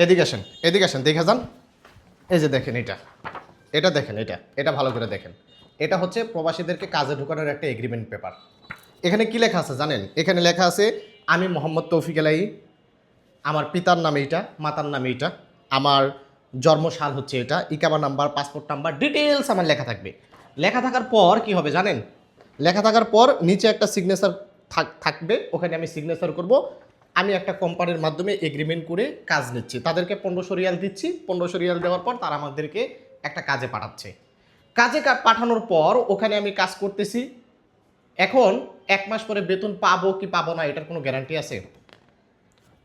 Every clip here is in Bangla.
এদিকে আসেন, এদিকে আসেন, দেখে যান। এই যে দেখেন এটা, এটা দেখেন, এটা ভালো করে দেখেন। এটা হচ্ছে প্রবাসীদেরকে কাজে ঢোকানোর একটা এগ্রিমেন্ট পেপার। এখানে কি লেখা আছে জানেন? এখানে লেখা আছে আমি মোহাম্মদ তৌফিক এলাই, আমার পিতার নামে এটা, মাতার নামে এটা, আমার জন্মসাল হচ্ছে এটা, ইকামা নাম্বার, পাসপোর্ট নাম্বার, ডিটেলস আমার লেখা থাকবে। লেখা থাকার পর কি হবে জানেন? লেখা থাকার পর নিচে একটা সিগনেচার থাকবে, ওখানে আমি সিগনেচার করব। আমি একটা কোম্পানির মাধ্যমে এগ্রিমেন্ট করে কাজ নিচ্ছি, তাদেরকে 1500 রিয়াল দিচ্ছি। 1500 রিয়াল দেওয়ার পর তারা আমাদেরকে একটা কাজে পাঠাচ্ছে। কাজে পাঠানোর পর ওখানে আমি কাজ করতেছি। এখন 1 মাস পরে বেতন পাবো কি পাবো না এটার কোনো গ্যারান্টি আছে?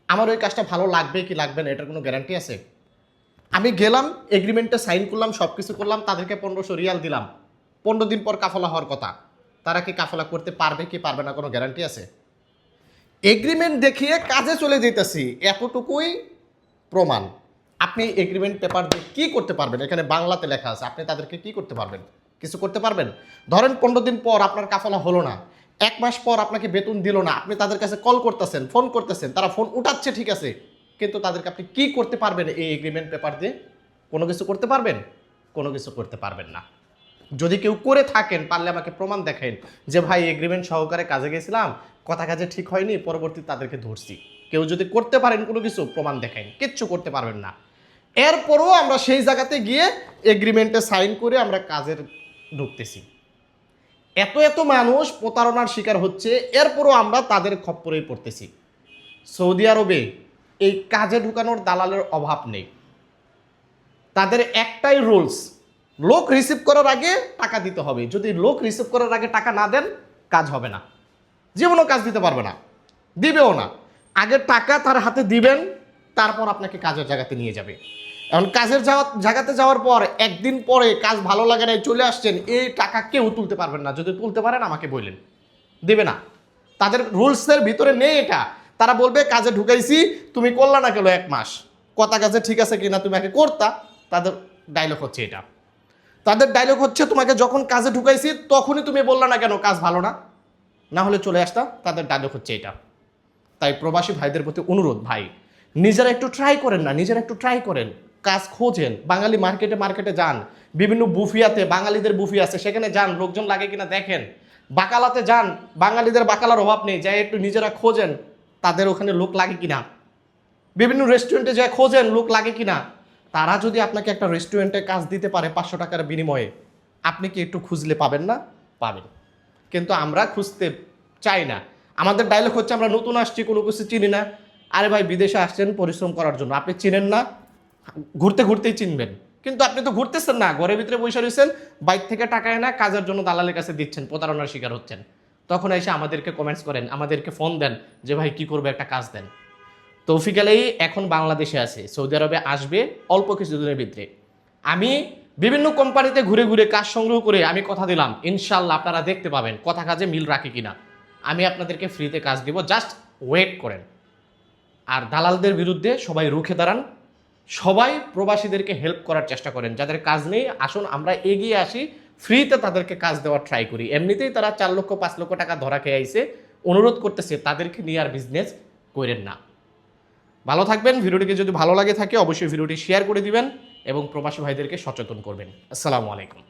আমার ওই কাজটা ভালো লাগবে কি লাগবে না এটার কোনো গ্যারান্টি আছে? আমি গেলাম, এগ্রিমেন্টে সাইন করলাম, সব কিছু করলাম, তাদেরকে 1500 রিয়াল দিলাম। 15 দিন পর কাফলা হওয়ার কথা, তারা কি কাফলা করতে পারবে কি পারবে না কোনো গ্যারান্টি আছে? এগ্রিমেন্ট দেখিয়ে কাজে চলে যেতেছি, এতটুকুই প্রমাণ। আপনি এগ্রিমেন্ট পেপার দিয়ে কী করতে পারবেন? এখানে বাংলাতে লেখা আছে, আপনি তাদেরকে কি করতে পারবেন? কিছু করতে পারবেন? ধরেন 15 দিন পর আপনার কাফলা হলো না, 1 মাস পর আপনাকে বেতন দিল না, আপনি তাদের কাছে কল করতেছেন, ফোন করতেছেন, তারা ফোন উঠাচ্ছে ঠিক আছে, কিন্তু তাদেরকে আপনি কি করতে পারবেন এই এগ্রিমেন্ট পেপার দিয়ে? কোনো কিছু করতে পারবেন? কোনো কিছু করতে পারবেন না। যদি কেউ করে থাকেন পারলে আমাকে প্রমাণ দেখেন যে ভাই এগ্রিমেন্ট সহকারে কাজে গেছিলাম, কথা কাজে ঠিক হয়নি, পরবর্তী তাদেরকে ধরছি। কেউ যদি করতে পারেন কোনো কিছু প্রমাণ দেখেন, কিচ্ছু করতে পারবেন না। এরপরও আমরা সেই জায়গাতে গিয়ে এগ্রিমেন্টে সাইন করে আমরা কাজের ঢুকতেছি। এত এত মানুষ প্রতারণার শিকার হচ্ছে, এরপরও আমরা তাদের খপ্পরেই পড়তেছি। সৌদি আরবে এই কাজে ঢুকানোর দালালের অভাব নেই। তাদের একটাই রুলস, লোক রিসিভ করার আগে টাকা দিতে হবে। যদি লোক রিসিভ করার আগে টাকা না দেন কাজ হবে না, জীবনও কাজ দিতে পারবে না, দিবেও না। আগে টাকা তার হাতে দিবেন, তারপর আপনাকে কাজের জায়গাতে নিয়ে যাবে। এখন কাজের জায়গাতে যাওয়ার পর একদিন পরে কাজ ভালো লাগে নাই চলে আসছেন, এই টাকা কেউ তুলতে পারবেন না। যদি তুলতে পারেন আমাকে বললেন, দেবে না। তাদের রুলসের ভিতরে নেই এটা। তারা বলবে কাজে ঢুকাইছি, তুমি করলা না কেন 1 মাস, কথা কাজে ঠিক আছে কিনা তুমি আগে করতা। তাদের ডায়লগ হচ্ছে এটা। তাদের ডায়লগ হচ্ছে তোমাকে যখন কাজে ঢুকাইছি তখনই তুমি বললা না কেন কাজ ভালো না, না হলে চলে আসতা। তাদের ডায়লগ হচ্ছে এটা। তাই প্রবাসী ভাইদের প্রতি অনুরোধ, ভাই নিজেরা একটু ট্রাই করেন না, নিজেরা একটু ট্রাই করেন, কাজ খোঁজেন। বাঙালি মার্কেটে যান, বিভিন্ন বুফিয়াতে বাঙালিদের বুফি আছে, সেখানে যান, লোকজন লাগে কিনা দেখেন। বাকালাতে যান, বাঙালিদের বাকালার অভাব নেই, যাই একটু নিজেরা খোঁজেন তাদের ওখানে লোক লাগে কিনা। বিভিন্ন রেস্টুরেন্টে যায় খোঁজেন লোক লাগে কিনা। তারা যদি আপনাকে একটা রেস্টুরেন্টে কাজ দিতে পারে 500 টাকার বিনিময়ে, আপনি কি একটু খুঁজলে পাবেন না? পাবেন। কিন্তু আমরা খুঁজতে চাই না। আমাদের ডায়লগ হচ্ছে আমরা নতুন আসছি, কোনো কিছু চিনি না। আরে ভাই বিদেশে আসছেন পরিশ্রম করার জন্য, আপনি চিনেন না, ঘুরতে ঘুরতেই চিনবেন। কিন্তু আপনি তো ঘুরতেছেন না, ঘরের ভিতরে বসে রয়েছেন, বাইর থেকে টাকা এনে কাজের জন্য দালালের কাছে দিচ্ছেন, প্রতারণার শিকার হচ্ছেন। তখন এসে আমাদেরকে কমেন্টস করেন, আমাদেরকে ফোন দেন যে ভাই কি করবে, একটা কাজ দেন। তৌফিক আলাই এখন বাংলাদেশে আছে, সৌদি আরবে আসবে অল্প কিছুদিনের ভিতরে। আমি বিভিন্ন কোম্পানিতে ঘুরে ঘুরে কাজ সংগ্রহ করে আমি কথা দিলাম, ইনশাল্লাহ আপনারা দেখতে পাবেন কথা কাজে মিল রাখে কিনা। আমি আপনাদেরকে ফ্রিতে কাজ দিব, জাস্ট ওয়েট করেন। আর দালালদের বিরুদ্ধে সবাই রুখে দাঁড়ান, সবাই প্রবাসীদেরকে হেল্প করার চেষ্টা করেন। যাদের কাজ নেই আসুন আমরা এগিয়ে আসি, ফ্রিতে তাদেরকে কাজ দেওয়ার ট্রাই করি। এমনিতেই তারা 4 লক্ষ 5 লক্ষ টাকা ধরা খেয়ে আইছে, অনুরোধ করতেছে তাদেরকে নিয়ে আর বিজনেস করেন না। ভালো থাকবেন। ভিডিওটিকে যদি ভালো লাগে থাকে অবশ্যই ভিডিওটি শেয়ার করে দিবেন এবং প্রবাসী ভাইদেরকে সচেতন করবেন। আসসালামু আলাইকুম।